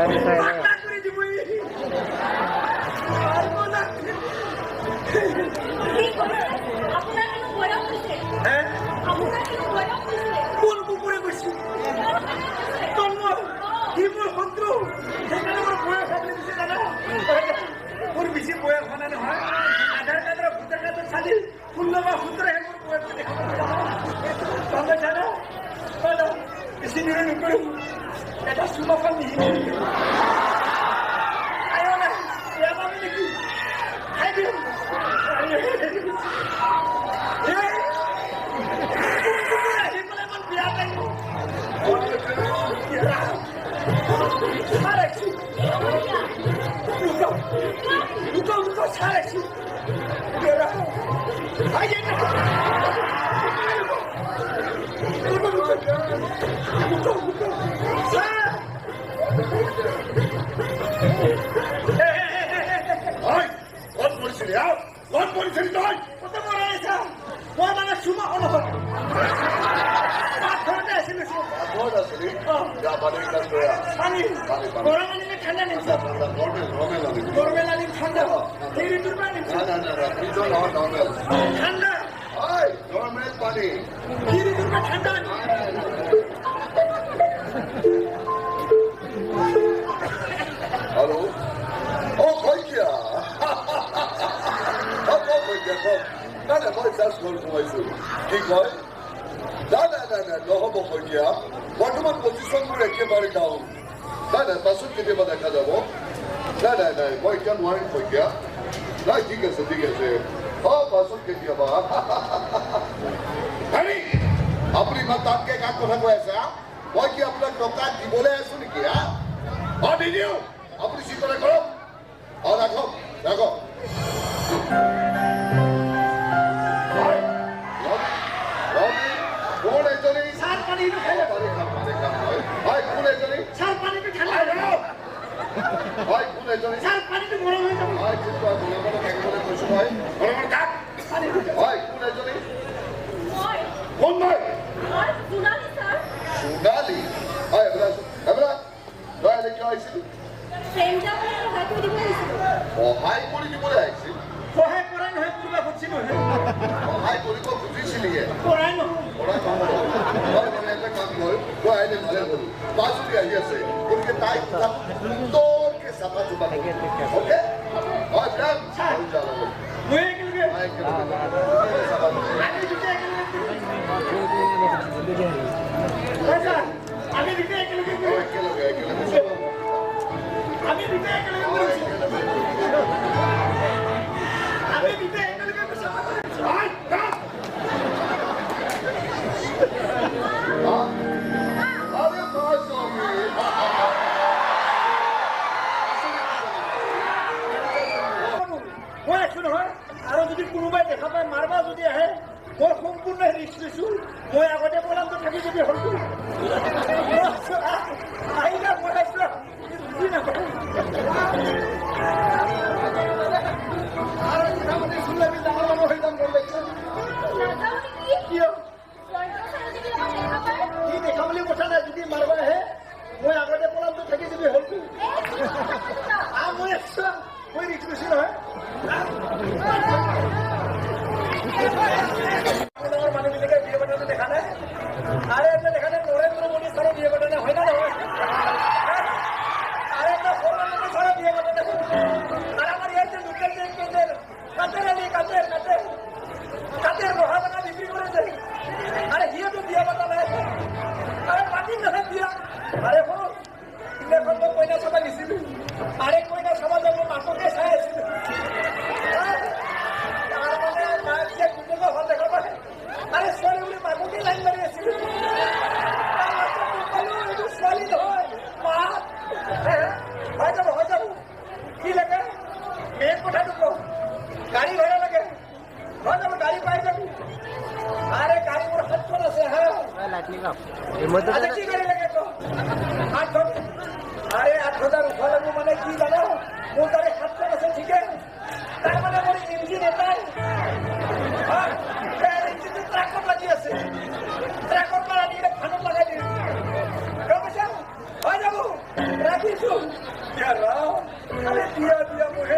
কোন কুকুৰে গৈছি কি মোৰ শত্ৰু সেইকাৰণে মোৰ বয়স আপুনি দিছে জানো মোৰ বেছি বয়স হোৱা নহয় আধাৰ কাৰ্ডৰ ভোটাৰ কাৰ্ডৰ চালি 16 বা 17 মোৰ বয়স দেখাব জানো জানো বেছি দিনে নকৰিম এটা চুমাখন নিহি আয়ো না বেয়া পাবি নেকি খাই দিম Luka, Alex! Hello? Oh, Koikia! Nada mais das coisas como isso. Que coi? Nada, não habo Koikia. বর্তমান পজিশনবোৰ একেবাৰে ডাউন নাই নাই পাছত কেতিয়াবা দেখা যাব নাই নাই নাই মই এতিয়া নোৱাৰিম শইকীয়া নাই ঠিক আছে পাছত কেতিয়াবা হেৰি আপুনি ইমান টানকে কাক কথা কৈ আছে মই কি আপোনাক টকা দিবলৈ আছো নেকি নিদিওঁ আপুনি চিন্তা কৰক ৰাখক কোন এজনী চাৰ পানীটো খাই কোন এজনী চাৰ পানীটো ঠাণ্ডা কোন এজনী চাৰ পানীটো গৰম হৈ যাব কৈছো কোন এজনী কোন মই সোণালী কিয় আহিছিল সহায় কৰি দিবলৈ আহিছিল সহায় কৰাই নহয় কোনোবা খুজিছিলো সহায় কৰিব খুজিছিলিহে কৰাই নহয় ভালে হলো মাজুলী আহি আছে গতিকে তাই সুন্দৰকে চাফা চুপা অ'কে মই একেলগে আৰু যদি কোনোবাই দেখা পায় মাৰবা যদি আহে মই সম্পূৰ্ণ ৰিস্ক লৈছো মই আগতে পলামটো থাকি যদি হলটো আহিলা পলাইছো বুজি নাপায় কি দেখা বুলি কথা নাই যদি মাৰবা আহে মই আগতে পলামটো থাকি যদি হলটো মই ৰিস্ক লৈছো নহয় মানুহবিলাকে বিয়ে পাতাটো দেখা নাই আৰু এটা দেখা নাই নৰেন্দ্ৰ মোদী ছাৰৰ বিয়ে পাতা নাই হয় না নহয় আৰু এটা প্ৰধানমন্ত্ৰী ছাৰৰ বিয়ে পাতা নাই আৰু আমাৰ ইয়াতে লোকেল কাটেৰ বহা টকা বিক্ৰী কৰিছে আৰু সিহঁতো বিয়ে পাতা নাই আৰু পাতিম নহয় বিয়া আৰে শুনো সিদিনাখন মই কইনা চাবা দিছিলো আৰে কইনা চাবা যাব মাককে চাই আছিলো আৰে ছোৱালী বুলি মাককে লাইন মাৰি আছিলো এইটো ছোৱালী নহয় হৈ যাব কি লাগে মেইন কথাটো কওঁ গাড়ী ভাড়া লাগে হৈ যাব গাড়ী পাই যাবি আরে গাড়ী মোৰ 7খন আছে কি গাড়ী লাগে তো 8খন আৰে 8,000 উঠা লাগিব মানে কি জানো মোৰ গাড়ী 7খন আছে ঠিকে তাৰ মানে মোৰ ইঞ্জিন এটাই ট্ৰাকত লাগি আছে ট্ৰাকত লাগি খানত লাগাই দিম হৈ যাব পাতিছো। এতিয়া ৰাম, আৰে বিয়া দিয়া মহে